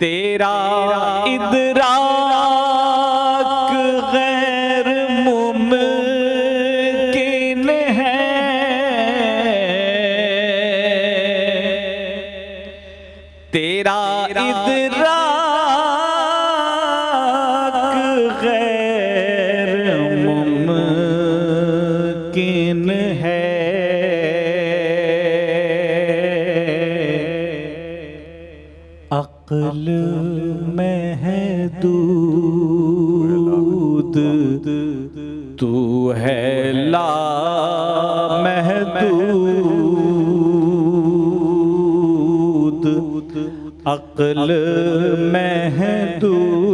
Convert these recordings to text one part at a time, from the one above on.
تیرا ادراک غیر ممکن ہے، تیرا ادراک غیر ممکن ہے، عقل محدود تو ہے لا محدود، عقل محدود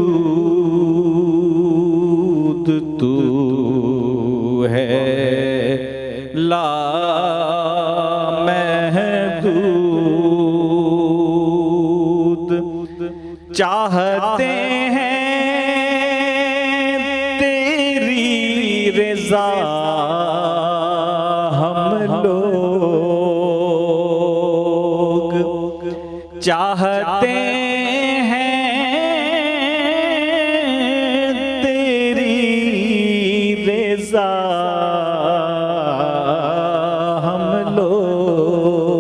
تو ہے لا محدود، چاہتے ہیں تیری رضا ہم لوگ، چاہتے ہیں تیری رضا ہم لوگ،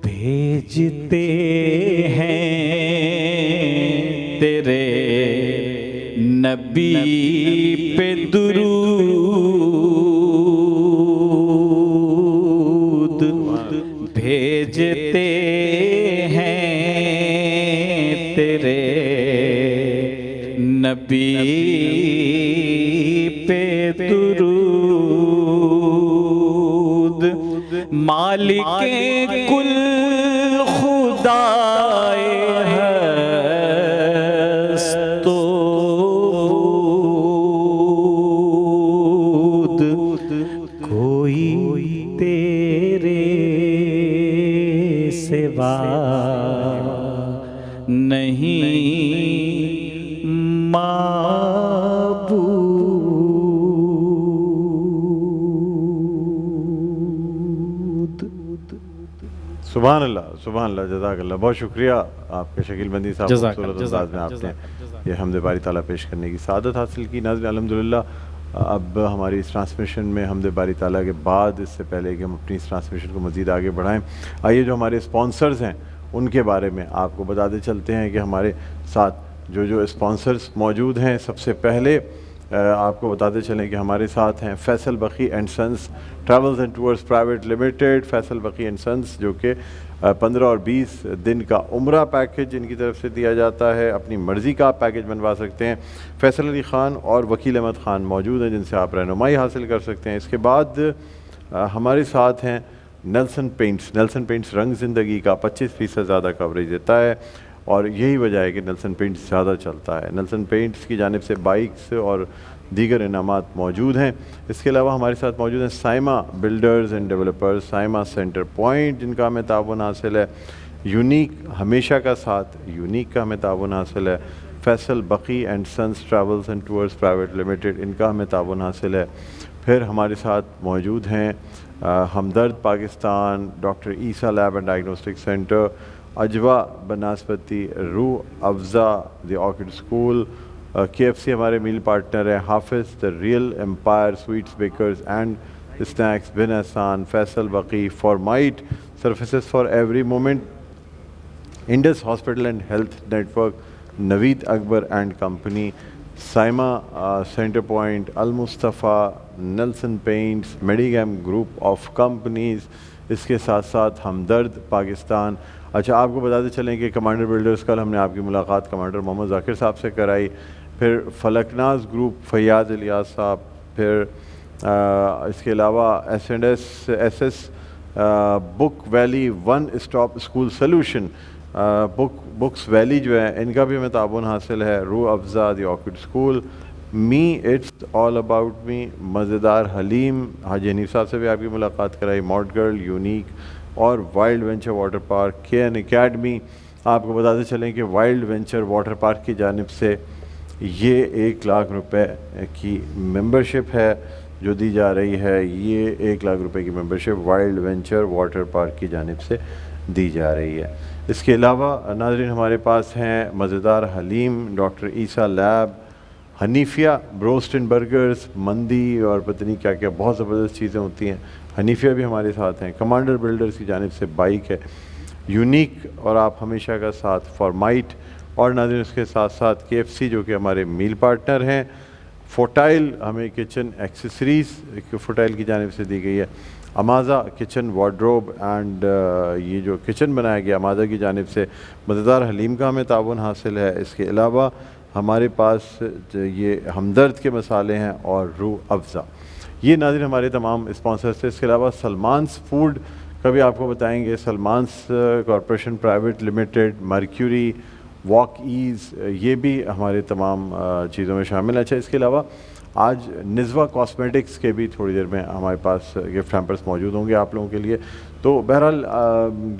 بھیجتے ہیں تیرے نبی پہ درود، بھیجتے ہیں تیرے نبی پہ درود، مالک کل خدائے ہست و بود، کوئی تیرے سوا نہیں معبود۔ سبحان اللہ، سبحان اللہ، جزاک اللہ، بہت شکریہ آپ کے شکیل بندی صاحب، خوبصورت انداز میں آپ نے یہ حمد باری تعالیٰ پیش کرنے کی سعادت حاصل کی۔ ناظرین الحمدللہ اب ہماری اس ٹرانسمیشن میں حمد باری تعالیٰ کے بعد، اس سے پہلے کہ ہم اپنی اس ٹرانسمیشن کو مزید آگے بڑھائیں، آئیے جو ہمارے اسپانسرز ہیں ان کے بارے میں آپ کو بتاتے چلتے ہیں کہ ہمارے ساتھ جو اسپانسرز موجود ہیں۔ سب سے پہلے آپ کو بتاتے چلیں کہ ہمارے ساتھ ہیں Faisal Baqi and sons travels and tours private limited, Faisal Baqi and since جو کہ 15 اور 20 دن کا عمرہ پیکج ان کی طرف سے دیا جاتا ہے، اپنی مرضی کا آپ پیکج بنوا سکتے ہیں۔ فیصل علی خان اور وکیل احمد خان موجود ہیں جن سے آپ رہنمائی حاصل کر سکتے ہیں۔ اس کے بعد ہمارے ساتھ ہیں نیلسن پینٹس۔ نیلسن پینٹس رنگ زندگی کا 25% زیادہ کوریج دیتا ہے اور یہی وجہ ہے کہ نیلسن پینٹس زیادہ چلتا ہے۔ نیلسن پینٹس کی جانب سے بائکس اور دیگر انعامات موجود ہیں۔ اس کے علاوہ ہمارے ساتھ موجود ہیں Saima builders and developers, Saima centre point جن کا ہمیں تعاون حاصل ہے، یونیک ہمیشہ کا ساتھ، یونیک کا ہمیں تعاون حاصل ہے، Faisal Baqi and sons travels and tours private limited ان کا ہمیں تعاون حاصل ہے۔ پھر ہمارے ساتھ موجود ہیں Hamdard Pakistan, doctor Essa lab and diagnostic centre, Ajwa Banaspati, روح Afza, the orchid school, KFC ہمارے میل پارٹنر ہے، Hafiz the real empire sweets bakers and snacks, Bin Ehsan, Faisal Baqi, فارمائٹ services for every moment, Indus hospital and health network, Naveed Akbar and company, Saima centre point, Al Mustafa, Nelson paints, میڈیگیم group of companies, اس کے ساتھ ساتھ ہمدرد پاکستان۔ اچھا آپ کو بتاتے چلیں کہ کمانڈر بلڈرز کل ہم نے آپ کی ملاقات کمانڈر محمد ذاکر صاحب سے کرائی، پھر فلکناز گروپ فیاض الیاس صاحب، پھر اس کے علاوہ ایس book valley one stop school solution, books valley جو ہے ان کا بھی ہمیں تعاون حاصل ہے، Rooh Afza, the orchid school, me it's all about me, Mazedar Haleem, حاجی حنیف صاحب سے بھی آپ کی ملاقات کرائی، ماڈ گرل، یونیک اور wild venture water park, KN academy. آپ کو بتاتے چلیں کہ وائلڈ وینچر واٹر پارک کی جانب سے یہ 1 لاکھ روپے کی ممبرشپ ہے جو دی جا رہی ہے یہ 1 لاکھ روپے کی membership wild venture water park کی جانب سے دی جا رہی ہے۔ اس کے علاوہ ناظرین ہمارے پاس ہیں Mazedar Haleem, doctor Essa lab, Hanifia broast and burgers, مندی اور پتہ نہیں کیا کیا بہت زبردست چیزیں ہوتی ہیں۔ حنیفیہ بھی ہمارے ساتھ ہیں، کمانڈر بلڈرز کی جانب سے بائک ہے، یونیک اور آپ ہمیشہ کا ساتھ، فارمائٹ، اور ناظرین اس کے ساتھ ساتھ KFC جو کہ ہمارے میل پارٹنر ہیں، فوٹائل ہمیں کچن ایکسیسریز فوٹائل کی جانب سے دی گئی ہے، امازا کچن وارڈروب اینڈ یہ جو کچن بنایا گیا امازا کی جانب سے، مزیدار حلیم کا ہمیں تعاون حاصل ہے۔ اس کے علاوہ ہمارے پاس یہ ہمدرد کے مسالے ہیں اور روح افزا، یہ ناظرین ہمارے تمام اسپانسرز تھے۔ اس کے علاوہ سلمانس فوڈ کا بھی آپ کو بتائیں گے، Salmans corporation private limited, mercury, walk ease, یہ بھی ہمارے تمام چیزوں میں شامل ہے۔ اچھا اس کے علاوہ آج نزوہ کاسمیٹکس کے بھی تھوڑی دیر میں ہمارے پاس گفٹ ہیمپرز موجود ہوں گے آپ لوگوں کے لیے۔ تو بہرحال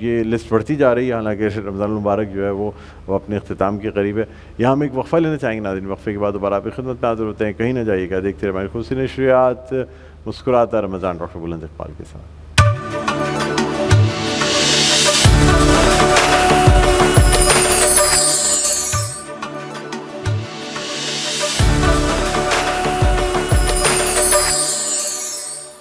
یہ لسٹ بڑھتی جا رہی ہے، حالانکہ رمضان المبارک جو ہے وہ اپنے اختتام کے قریب ہے۔ یہاں ہم ایک وقفہ لینا چاہیں گے ناظرین، وقفے کے بعد دوبارہ آپ کی خدمت میں حاضر ہوتے ہیں، کہیں نہ جائیے گا، دیکھتے رہے ہماری خصوصی نشریات مسکراتا رمضان ڈاکٹر بلند اقبال کے ساتھ۔